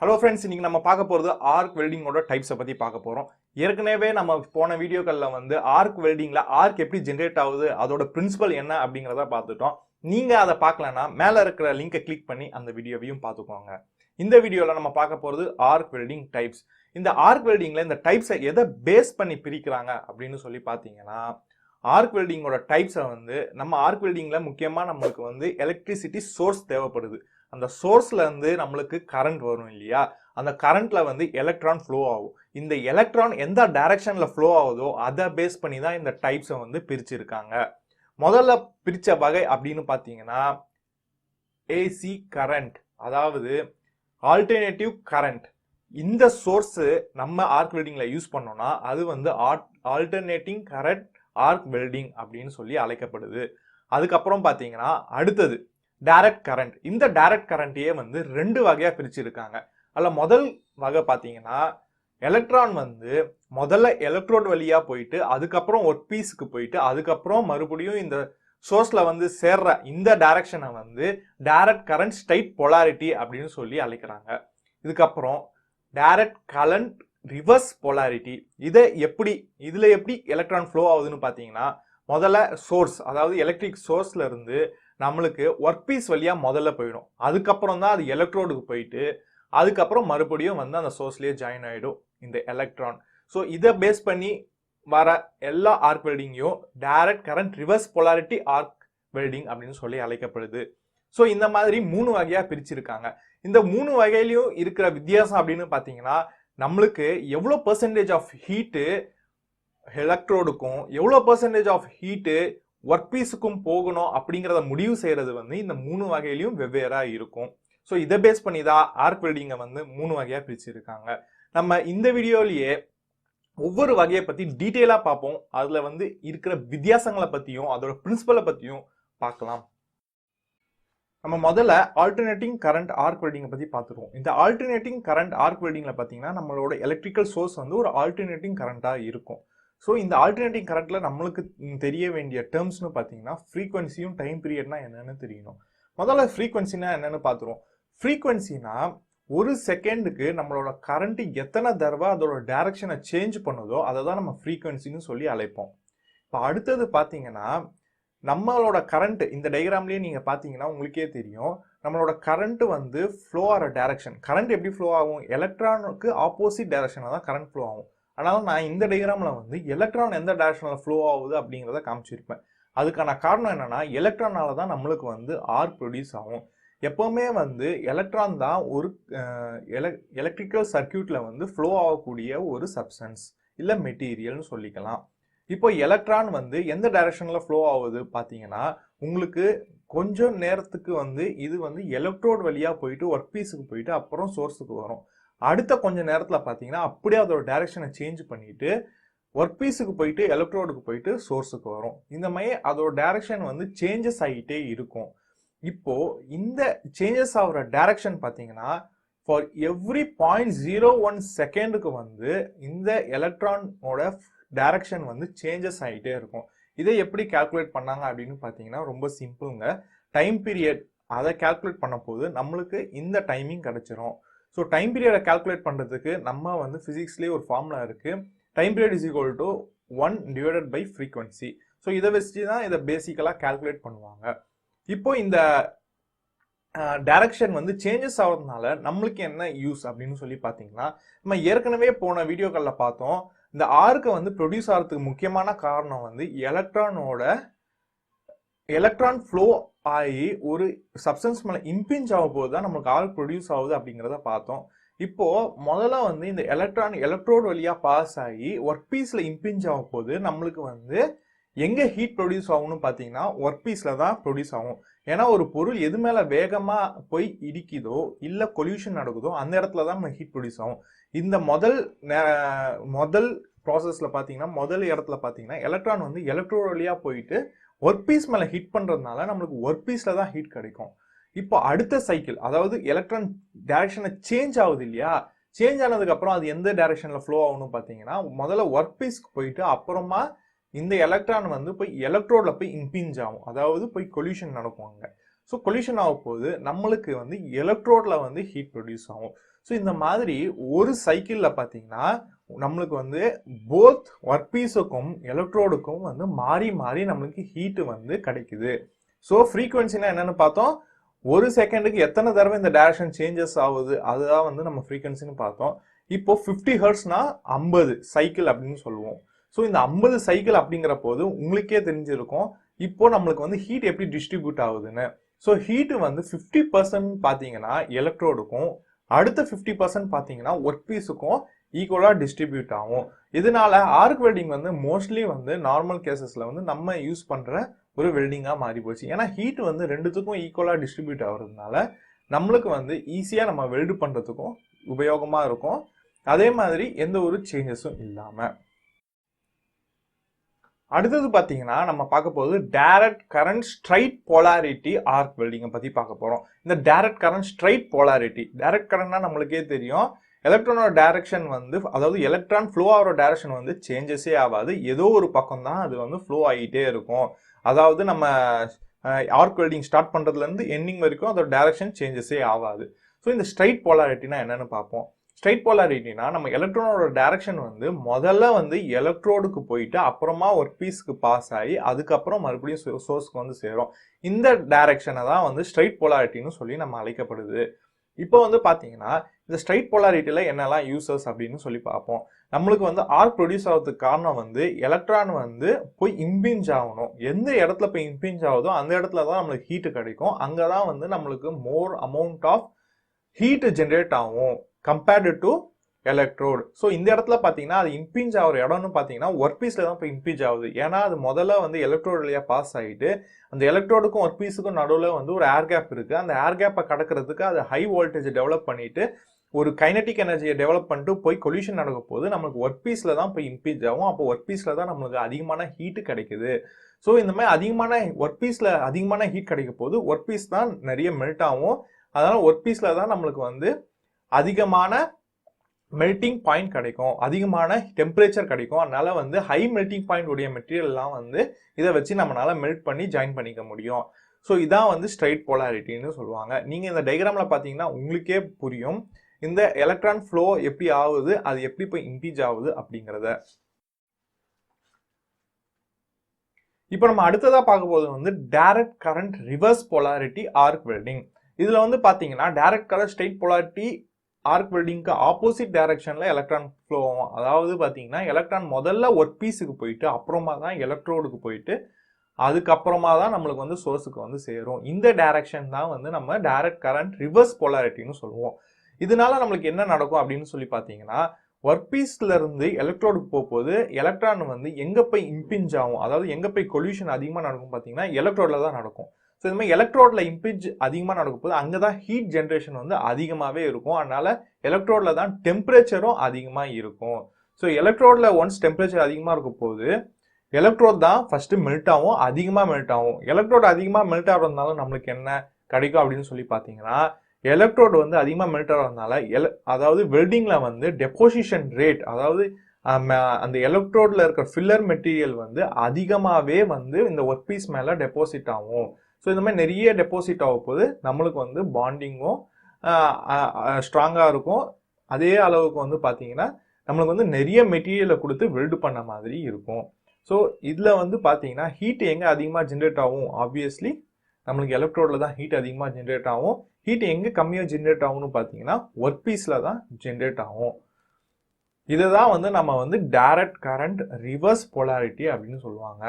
Hello friends, இன்னைக்கு நம்ம பார்க்க போகிறது ஆர்க் வெல்டிங்கோட டைப்ஸை பற்றி பார்க்க போகிறோம். ஏற்கனவே நம்ம போன வீடியோக்களில் வந்து ஆர்க் வெல்டிங்கில் ஆர்க் எப்படி ஜென்ரேட் ஆகுது, அதோட பிரின்சிபல் என்ன அப்படிங்கிறத பார்த்துட்டோம். நீங்கள் அதை பார்க்கலன்னா மேலே இருக்கிற லிங்கை கிளிக் பண்ணி அந்த வீடியோவையும் பார்த்துக்கோங்க. இந்த வீடியோவில் நம்ம பார்க்க போகிறது ஆர்க் வெல்டிங் டைப்ஸ். இந்த ஆர்க் வெல்டிங்கில் இந்த டைப்ஸை எதை பேஸ் பண்ணி பிரிக்கிறாங்க அப்படின்னு சொல்லி பார்த்தீங்கன்னா, ஆர்க் வெல்டிங்கோட டைப்ஸை வந்து நம்ம ஆர்க் வெல்டிங்கில் முக்கியமாக நம்மளுக்கு வந்து எலக்ட்ரிசிட்டி சோர்ஸ் தேவைப்படுது. அந்த சோர்ஸ்ல இருந்து நம்மளுக்கு கரண்ட் வரும் இல்லையா, அந்த கரண்ட்ல வந்து எலக்ட்ரான் ஃப்ளோ ஆகும். இந்த எலக்ட்ரான் எந்த டைரக்ஷன்ல ஃப்ளோ ஆகுதோ அதை பேஸ் பண்ணி தான் இந்த டைப்ஸை வந்து பிரிச்சிருக்காங்க. முதல்ல பிரிச்ச வகை அப்படின்னு பார்த்தீங்கன்னா ஏசி கரண்ட், அதாவது ஆல்டர்னேட்டிவ் கரண்ட். இந்த சோர்ஸ் நம்ம ஆர்க் வெல்டிங்ல யூஸ் பண்ணோம்னா அது வந்து ஆல்டர்னேட்டிங் கரண்ட் ஆர்க் வெல்டிங் அப்படின்னு சொல்லி அழைக்கப்படுது. அதுக்கப்புறம் பார்த்தீங்கன்னா அடுத்தது டைரக்ட் கரண்ட். இந்த டைரக்ட் கரண்ட்டையே வந்து ரெண்டு வகையா பிரிச்சிருக்காங்க. அதில் முதல் வகை பார்த்தீங்கன்னா எலக்ட்ரான் வந்து முதல்ல எலக்ட்ரோட் வழியா போயிட்டு அதுக்கப்புறம் ஒர்க் பீஸுக்கு போயிட்டு அதுக்கப்புறம் மறுபடியும் இந்த சோர்ஸ்ல வந்து சேர்ற இந்த டைரக்ஷனை வந்து டைரக்ட் கரண்ட் ஸ்ட்ரைட் பொலாரிட்டி அப்படின்னு சொல்லி அழைக்கிறாங்க. இதுக்கப்புறம் டைரக்ட் கரண்ட் ரிவர்ஸ் பொலாரிட்டி. இதுல எப்படி எலக்ட்ரான் ஃப்ளோ ஆகுதுன்னு பார்த்தீங்கன்னா, முதல்ல சோர்ஸ், அதாவது எலக்ட்ரிக் சோர்ஸ்ல இருந்து நம்மளுக்கு ஒர்க் பீஸ் வழியா முதல்ல போயிடும். அதுக்கப்புறம் தான் அது எலக்ட்ரோடுக்கு போயிட்டு அதுக்கப்புறம் மறுபடியும் வந்து அந்த சோர்ஸ்லயே ஜாயின் ஆயிடும் இந்த எலக்ட்ரான். ஸோ இதை பேஸ் பண்ணி வர எல்லா ஆர்க் வெல்டிங்கையும் direct current reverse polarity arc welding அப்படின்னு சொல்லி அழைக்கப்படுது. ஸோ இந்த மாதிரி மூணு வகையா பிரிச்சிருக்காங்க. இந்த மூணு வகையிலையும் இருக்கிற வித்தியாசம் அப்படின்னு பார்த்தீங்கன்னா, நம்மளுக்கு எவ்வளோ பெர்சன்டேஜ் ஆஃப் ஹீட்டு எலக்ட்ரோடுக்கும் எவ்வளோ பெர்சன்டேஜ் ஆஃப் ஹீட்டு ஒர்க் பீஸுக்கும் போகணும் அப்படிங்கிறத முடிவு செய்யறது வந்து இந்த மூணு வகையிலையும் வெவ்வேறா இருக்கும். ஸோ இதை பேஸ் பண்ணி தான் ஆர்க் வெல்டிங்கை வந்து மூணு வகையா பிரிச்சிருக்காங்க. நம்ம இந்த வீடியோலயே ஒவ்வொரு வகையை பத்தி டீட்டெயிலா பார்ப்போம். அதுல வந்து இருக்கிற வித்தியாசங்களை பத்தியும் அதோட பிரின்சிபலை பத்தியும் பார்க்கலாம். நம்ம முதல்ல ஆல்டர்னேட்டிங் கரண்ட் ஆர்க் வெல்டிங்கை பத்தி பார்த்துருவோம். இந்த ஆல்டர்னேட்டிங் கரண்ட் ஆர்க் வெல்டிங்ல பார்த்தீங்கன்னா நம்மளோட எலக்ட்ரிக்கல் சோர்ஸ் வந்து ஒரு ஆல்டர்னேட்டிங் கரண்டா இருக்கும். ஸோ இந்த ஆல்டர்னேட்டிங் கரண்ட்ல நம்மளுக்கு தெரிய வேண்டிய டேர்ம்ஸ்னு பார்த்தீங்கன்னா ஃப்ரீக்வன்சியும் டைம் பீரியட்னா என்னன்னு தெரியணும். முதல்ல ஃப்ரீக்வன்சினா என்னன்னு பார்த்துருவோம். ஃப்ரீக்வன்சினா ஒரு செகண்டுக்கு நம்மளோட கரண்ட் எத்தனை தடவை அதோட டைரக்ஷனை சேஞ்ச் பண்ணுதோ அதை தான் நம்ம ஃப்ரீக்வன்சின்னு சொல்லி அழைப்போம். இப்போ அடுத்தது பார்த்தீங்கன்னா நம்மளோட கரண்ட் இந்த டயக்ராம்லேயே நீங்கள் பார்த்தீங்கன்னா உங்களுக்கே தெரியும், நம்மளோட கரண்ட் வந்து ஃப்ளோ ஆகிற டைரக்ஷன். கரண்ட் எப்படி ஃப்ளோ ஆகும்? எலக்ட்ரானுக்கு ஆப்போசிட் டைரக்ஷனில் தான் கரண்ட் ஃப்ளோ ஆகும். அதனால நான் இந்த டயக்ராமில் வந்து எலக்ட்ரான் எந்த டைரக்ஷனில் ஃப்ளோ ஆகுது அப்படிங்கிறத காமிச்சிருப்பேன். அதுக்கான காரணம் என்னன்னா, எலக்ட்ரானால தான் நம்மளுக்கு வந்து ஆர்க் ப்ரொடியூஸ் ஆகும். எப்பவுமே வந்து எலக்ட்ரான் தான் ஒரு எலக்ட்ரிக்கல் சர்க்கியூட்ல வந்து ஃப்ளோ ஆகக்கூடிய ஒரு சப்ஸ்டன்ஸ் இல்லை மெட்டீரியல்னு சொல்லிக்கலாம். இப்போ எலக்ட்ரான் வந்து எந்த டைரக்ஷன்ல ஃப்ளோ ஆகுது பார்த்தீங்கன்னா, உங்களுக்கு கொஞ்சம் நேரத்துக்கு வந்து இது வந்து எலக்ட்ரோட் வழியா போயிட்டு ஒர்க் பீஸுக்கு போயிட்டு அப்புறம் சோர்ஸுக்கு வரும். அடுத்த கொஞ்ச நேரத்துல பார்த்தீங்கன்னா அப்படியே அதோட டைரக்ஷனை சேஞ்ச் பண்ணிட்டு ஒர்க் பீஸுக்கு போயிட்டு எலக்ட்ரோடுக்கு போயிட்டு சோர்ஸுக்கு வரும். இந்த மாதிரி அதோட டைரக்ஷன் வந்து சேஞ்சஸ் ஆகிட்டே இருக்கும். இப்போ இந்த சேஞ்சஸ் ஆகிற டைரக்ஷன் பார்த்தீங்கன்னா ஃபார் எவ்ரி 0.01 செகண்டுக்கு வந்து இந்த எலக்ட்ரானோட டைரக்ஷன் வந்து சேஞ்சஸ் ஆகிட்டே இருக்கும். இதை எப்படி கால்குலேட் பண்ணாங்க அப்படின்னு பார்த்தீங்கன்னா ரொம்ப சிம்பிளுங்க. டைம் பீரியட் அதை கால்குலேட் பண்ண போது நம்மளுக்கு இந்த டைமிங் கிடைச்சிரும். ஸோ டைம் பீரியடை கால்குலேட் பண்ணுறதுக்கு நம்ம வந்து ஃபிசிக்ஸ்லேயே ஒரு ஃபார்முலா இருக்கு. Time period is equal to 1 divided by frequency. So இதை வச்சு தான் இதை பேசிக்கலாக கால்குலேட் பண்ணுவாங்க. இப்போ இந்த டைரக்ஷன் வந்து சேஞ்சஸ் ஆகிறதுனால நம்மளுக்கு என்ன யூஸ் அப்படின்னு சொல்லி பார்த்தீங்கன்னா, நம்ம ஏற்கனவே போன வீடியோக்களில் பார்த்தோம், இந்த ஆர்க்கை வந்து ப்ரொடியூஸ் ஆகிறதுக்கு முக்கியமான காரணம் வந்து எலக்ட்ரான் ஃப்ளோ ஆகி ஒரு சப்ஸ்டன்ஸ் மேலே இம்பிஞ்ச் ஆகும் போது தான் நமக்கு ஆர்க் ப்ரொடியூஸ் ஆகுது அப்படிங்கிறத பார்த்தோம். இப்போ முதல்ல வந்து இந்த எலக்ட்ரோட் வழியா பாஸ் ஆகி ஒர்க் பீஸ்ல இம்பிஞ்ச் ஆகும் போது நம்மளுக்கு வந்து எங்க ஹீட் ப்ரொடியூஸ் ஆகும்னு பார்த்தீங்கன்னா ஒர்க் பீஸ்ல தான் ப்ரொடியூஸ் ஆகும். ஏன்னா ஒரு பொருள் எது மேல வேகமா போய் இடிக்குதோ இல்ல கொல்யூஷன் நடக்குதோ அந்த இடத்துல தான் நம்ம ஹீட் ப்ரொடியூஸ் ஆகும். இந்த முதல் ப்ராசஸ்ல பார்த்தீங்கன்னா முதல் இடத்துல பார்த்தீங்கன்னா எலக்ட்ரான் வந்து எலக்ட்ரோட் வழியா போயிட்டு ஒர்க் பீஸ் மேல ஹிட் பண்றதுனால நம்மளுக்கு ஒர்க் பீஸ்ல தான் ஹீட் கிடைக்கும். இப்போ அடுத்த சைக்கிள், அதாவது எலக்ட்ரான் டைரக்ஷனை சேஞ்ச் ஆகுது இல்லையா, சேஞ்ச் ஆனதுக்கு அப்புறம் அது எந்த டைரக்ஷன்ல ஃப்ளோ ஆகும்னு பார்த்தீங்கன்னா முதல்ல ஒர்க் பீஸ்க்கு போயிட்டு அப்புறமா இந்த எலக்ட்ரான் வந்து போய் எலக்ட்ரோட்ல போய் இம்பிஞ்ச் ஆகும், அதாவது போய் கொல்யூஷன் நடக்குவாங்க. ஸோ கொலிஷன் ஆக போது நம்மளுக்கு வந்து எலக்ட்ரோட்ல வந்து ஹீட் ப்ரொடியூஸ் ஆகும். ஸோ இந்த மாதிரி ஒரு சைக்கிளில் பார்த்தீங்கன்னா நம்மளுக்கு வந்து போத் ஒர்க் பீஸுக்கும் எலக்ட்ரோடுக்கும் வந்து மாறி மாறி நம்மளுக்கு ஹீட்டு வந்து கிடைக்குது. ஸோ ஃப்ரீக்வன்சினா என்னன்னு பார்த்தோம், ஒரு செகண்டுக்கு எத்தனை தடவை இந்த டைரக்ஷன் சேஞ்சஸ் ஆகுது அதுதான் வந்து நம்ம ஃப்ரீக்வன்சின்னு பார்த்தோம். இப்போ 50 ஹெர்ட்ஸ்னா 50 சைக்கிள் அப்படின்னு சொல்லுவோம். ஸோ இந்த 50 சைக்கிள் அப்படிங்கிற போது உங்களுக்கே தெரிஞ்சிருக்கும் இப்போ நம்மளுக்கு வந்து ஹீட் எப்படி டிஸ்ட்ரிபியூட் ஆகுதுன்னு. ஸோ ஹீட்டு வந்து 50% பார்த்தீங்கன்னா எலக்ட்ரோடுக்கும், அடுத்த 50% பார்த்தீங்கன்னா ஒர்க் பீஸுக்கும் ஈக்குவலாக டிஸ்ட்ரிபியூட் ஆகும். இதனால ஆர்க் வெல்டிங் வந்து மோஸ்ட்லி வந்து நார்மல் கேசஸில் வந்து நம்ம யூஸ் பண்ணுற ஒரு வெல்டிங்காக மாறி போச்சு. ஏன்னா ஹீட் வந்து ரெண்டுத்துக்கும் ஈக்குவலாக டிஸ்ட்ரிபியூட் ஆகுறதுனால நம்மளுக்கு வந்து ஈஸியாக நம்ம வெல்டு பண்ணுறதுக்கும் உபயோகமாக இருக்கும். அதே மாதிரி எந்த ஒரு சேஞ்சஸும் இல்லாமல். அடுத்தது பார்த்தீங்கன்னா நம்ம பார்க்க போது direct current straight polarity arc வெல்டிங்கை பற்றி பார்க்க போகிறோம். இந்த direct current straight polarity, direct கரண்ட்னா நம்மளுக்கே தெரியும் எலக்ட்ரானோட டைரக்ஷன் வந்து, அதாவது எலக்ட்ரான் ஃப்ளோ ஆகிற டைரக்ஷன் வந்து சேஞ்சஸே ஆகாது, ஏதோ ஒரு பக்கம் தான் அது வந்து ஃப்ளோ ஆகிட்டே இருக்கும். அதாவது நம்ம ஆர்க் வெல்டிங் ஸ்டார்ட் பண்ணுறதுலேருந்து எண்டிங் வரைக்கும் அதோட டைரக்ஷன் சேஞ்சஸே ஆகாது. ஸோ இந்த ஸ்ட்ரைட் போலாரிட்டினா என்னன்னு பார்ப்போம். ஸ்ட்ரைட் போலாரிட்டினா நம்ம எலக்ட்ரானோட டைரக்ஷன் வந்து முதல்ல வந்து எலக்ட்ரோடுக்கு போயிட்டு அப்புறமா ஒர்க் பீஸ்க்கு பாஸ் ஆகி அதுக்கப்புறம் மறுபடியும் சோர்ஸ்க்கு வந்து சேரும். இந்த டைரக்ஷனை தான் வந்து ஸ்ட்ரைட் போலாரிட்டின்னு சொல்லி நம்ம அழைக்கப்படுது. இப்போ வந்து பார்த்தீங்கன்னா இந்த ஸ்ட்ரைட் போலாரிட்டியில் என்னெல்லாம் யூசஸ் அப்படின்னு சொல்லி பார்ப்போம். நம்மளுக்கு வந்து ஆர்க் ப்ரொடியூஸ் ஆகிறதுக்கு காரணம் வந்து எலக்ட்ரான் வந்து போய் இம்பிஞ்ச் ஆகணும். எந்த இடத்துல போய் இம்பிஞ்ச் ஆகுதோ அந்த இடத்துல தான் நம்மளுக்கு ஹீட்டு கிடைக்கும். அங்கே தான் வந்து நம்மளுக்கு more amount of heat generate ஆகும் கம்பேர்டு டு எலக்ட்ரோடு. ஸோ இந்த இடத்துல பார்த்தீங்கன்னா அது இம்பிஞ்ச் ஆகிற இடம்னு பார்த்தீங்கன்னா ஒர்க் பீஸில் தான் போய் இம்பிஞ்ச் ஆகுது. ஏன்னா அது முதல்ல வந்து எலக்ட்ரோடு வழியாக பாஸ் ஆகிட்டு அந்த எலக்ட்ரோடுக்கும் ஒர்க் பீஸுக்கும் நடுவில் வந்து ஒரு ஏர் கேப் இருக்குது. அந்த ஏர் கேப்பை கடக்கிறதுக்கு அது ஹை வோல்டேஜ் டெவலப் பண்ணிட்டு ஒரு கைனட்டிக் எனர்ஜியை டெவலப் பண்ணிட்டு போய் கொலிஷன் நடக்க போது நம்மளுக்கு ஒர்க் பீஸில் தான் போய் இம்பிஞ்ச் ஆகும். அப்போ ஒர்க் பீஸில் தான் நம்மளுக்கு அதிகமான ஹீட்டு கிடைக்குது. ஸோ இந்த மாதிரி அதிகமான ஒர்க் பீஸில் அதிகமான ஹீட் கிடைக்க போது ஒர்க் பீஸ் தான் நிறைய மெல்ட் ஆகும். அதனால் ஒர்க் பீஸில் தான் நம்மளுக்கு வந்து அதிகமான மெல்டிங் பாயிண்ட் கிடைக்கும், அதிகமான டெம்பரேச்சர் கிடைக்கும். அதனால வந்து ஹை மெல்டிங் பாயிண்ட் உடைய மெட்டீரியல்லாம் வந்து இதை வச்சு நம்மளால மெல்ட் பண்ணி ஜாயின் பண்ணிக்க முடியும். ஸோ இதான் வந்து ஸ்ட்ரைட் போலாரிட்டின்னு சொல்லுவாங்க. நீங்கள் இந்த டயக்ராம்ல பார்த்தீங்கன்னா உங்களுக்கே புரியும் இந்த எலக்ட்ரான் ஃப்ளோ எப்படி ஆகுது, அது எப்படி போய் இம்பிஞ்ச் ஆகுது அப்படிங்கிறத. இப்போ நம்ம அடுத்ததாக பார்க்க போது வந்து direct current reverse polarity arc welding. இதில் வந்து பார்த்தீங்கன்னா direct current straight polarity arc வெல்டிங்க்கு ஆப்போசிட் டைரக்ஷன்ல எலக்ட்ரான் ஃப்ளோ ஆகும். அதாவது பார்த்தீங்கன்னா எலக்ட்ரான் முதல்ல ஒர்க் பீஸுக்கு போயிட்டு அப்புறமா தான் எலக்ட்ரோடுக்கு போயிட்டு அதுக்கப்புறமா தான் நம்மளுக்கு வந்து சோர்ஸுக்கு வந்து சேரும். இந்த டைரக்ஷன் தான் வந்து நம்ம டைரக்ட் கரண்ட் ரிவர்ஸ் போலாரிட்டின்னு சொல்லுவோம். இதனால நம்மளுக்கு என்ன நடக்கும் அப்படின்னு சொல்லி பார்த்தீங்கன்னா ஒர்க் பீஸ்ல இருந்து எலக்ட்ரோடுக்கு போகும்போது எலக்ட்ரான் வந்து எங்க போய் இம்பிஞ்ச் ஆகும், அதாவது எங்க போய் கொல்யூஷன் அதிகமாக நடக்கும் பார்த்தீங்கன்னா எலக்ட்ரோட்ல தான் நடக்கும். ஸோ இந்த மாதிரி எலக்ட்ரோட்ல இம்பிஞ்ச் அதிகமாக நடக்கும் போது அங்கே தான் ஹீட் ஜென்ரேஷன் வந்து அதிகமாகவே இருக்கும். அதனால எலக்ட்ரோட்ல தான் டெம்பரேச்சரும் அதிகமாக இருக்கும். ஸோ எலக்ட்ரோட்ல ஒன்ஸ் டெம்பரேச்சர் அதிகமாக இருக்கும் போது எலக்ட்ரோட் தான் ஃபர்ஸ்ட் மெல்ட் ஆகும், அதிகமாக மெல்ட் ஆகும். எலக்ட்ரோட் அதிகமாக மெல்ட் ஆகிறதுனால நம்மளுக்கு என்ன கிடைக்கும் அப்படின்னு சொல்லி பார்த்தீங்கன்னா எலக்ட்ரோட் வந்து அதிகமாக மெல்ட் ஆகிறதுனால அதாவது வெல்டிங்ல வந்து டெபோசிஷன் ரேட், அதாவது அந்த எலக்ட்ரோட்ல இருக்க ஃபில்லர் மெட்டீரியல் வந்து அதிகமாகவே வந்து இந்த ஒர்க் பீஸ் மேலே டெபாசிட் ஆகும். ஸோ இந்த மாதிரி நிறைய டெபாசிட் ஆகும் போது நம்மளுக்கு வந்து பாண்டிங்கும் ஸ்ட்ராங்காக இருக்கும். அதே அளவுக்கு வந்து பார்த்தீங்கன்னா நம்மளுக்கு வந்து நிறைய மெட்டீரியலை கொடுத்து வெல்டு பண்ண மாதிரி இருக்கும். ஸோ இதில் வந்து பார்த்தீங்கன்னா ஹீட் எங்கே அதிகமாக ஜென்ரேட் ஆகும், ஆப்வியஸ்லி நம்மளுக்கு எலக்ட்ரோடில் தான் ஹீட் அதிகமாக ஜென்ரேட் ஆகும். ஹீட் எங்கே கம்மியாக ஜென்ரேட் ஆகும்னு பார்த்தீங்கன்னா ஒர்க் பீஸில் தான் ஜென்ரேட் ஆகும். இதை தான் வந்து நம்ம வந்து டைரக்ட் கரண்ட் ரிவர்ஸ் போலாரிட்டி அப்படின்னு சொல்லுவாங்க.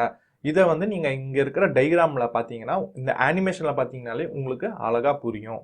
இதை வந்து நீங்கள் இங்கே இருக்கிற டைகிராமில் பார்த்தீங்கன்னா இந்த அனிமேஷனில் பார்த்தீங்கன்னாலே உங்களுக்கு அழகாக புரியும்.